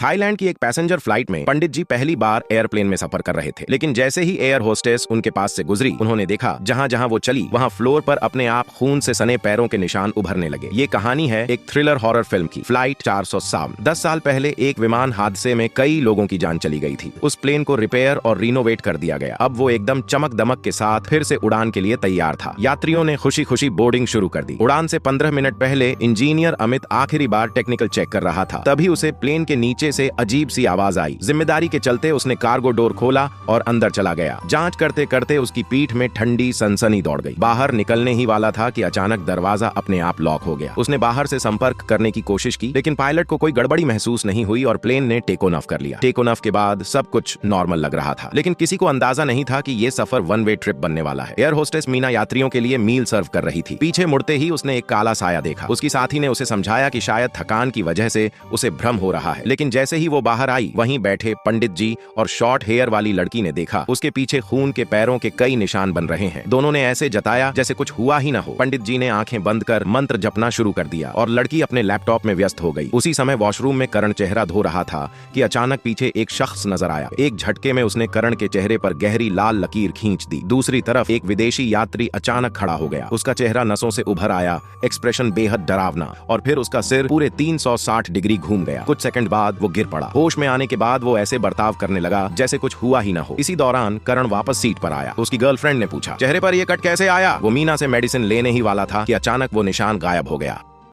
Thailand की एक passenger flight में पंडित जी पहली बार एयरप्लेन में सफर कर रहे थे, लेकिन जैसे ही एयर होस्टेस उनके पास से गुजरी, उन्होंने देखा जहां जहां वो चली वहां फ्लोर पर अपने आप खून से सने पैरों के निशान उभरने लगे। ये कहानी है एक थ्रिलर हॉरर फिल्म की, फ्लाइट 407। 10 साल पहले एक विमान हादसे में कई लोगों की जान चली गई थी। उस प्लेन को रिपेयर और रिनोवेट कर दिया गया। अब वो एकदम चमक दमक के साथ फिर से उड़ान के लिए तैयार था। यात्रियों ने खुशी खुशी बोर्डिंग शुरू कर दी। उड़ान से 15 मिनट पहले इंजीनियर अमित आखिरी बार टेक्निकल चेक कर रहा था, तभी उसे प्लेन के नीचे से अजीब सी आवाज आई। जिम्मेदारी के चलते उसने कार्गो डोर खोला और अंदर चला गया। जांच करते करते उसकी पीठ में ठंडी सनसनी दौड़ गई। बाहर निकलने ही वाला था कि अचानक दरवाजा अपने आप लॉक हो गया। उसने बाहर से संपर्क करने की कोशिश की, लेकिन पायलट को कोई गड़बड़ी महसूस नहीं हुई और प्लेन ने टेक ऑफ कर लिया। टेक ऑफ के बाद सब कुछ नॉर्मल लग रहा था, लेकिन किसी को अंदाजा नहीं था कि ये सफर वन वे ट्रिप बनने वाला है। एयर होस्टेस मीना यात्रियों के लिए मील सर्व कर रही थी। पीछे मुड़ते ही उसने एक काला साया देखा। उसकी साथी ने उसे समझाया कि शायद थकान की वजह से उसे भ्रम हो रहा है, लेकिन जैसे ही वो बाहर आई, वहीं बैठे पंडित जी और शॉर्ट हेयर वाली लड़की ने देखा उसके पीछे खून के पैरों के कई निशान बन रहे हैं। दोनों ने ऐसे जताया जैसे कुछ हुआ ही ना हो। पंडित जी ने आंखें बंद कर मंत्र जपना शुरू कर दिया और लड़की अपने लैपटॉप में व्यस्त हो गई। उसी समय वॉशरूम में करण चेहरा धो रहा था कि अचानक पीछे एक शख्स नजर आया। एक झटके में उसने करण के चेहरे पर गहरी लाल लकीर खींच दी। दूसरी तरफ एक विदेशी यात्री अचानक खड़ा हो गया। उसका चेहरा नसों से उभर आया, एक्सप्रेशन बेहद डरावना, और फिर उसका सिर पूरे 360 डिग्री घूम गया। कुछ सेकंड बाद वो गिर पड़ा। होश में आने के बाद वो ऐसे बर्ताव करने लगा जैसे कुछ हुआ ही ना हो। इसी दौरान करण वापस सीट पर आया। उसकी गर्लफ्रेंड ने पूछा, चेहरे पर ये कट कैसे आया? वो मीना से मेडिसिन लेने ही वाला था कि अचानक वो निशान गायब हो गया।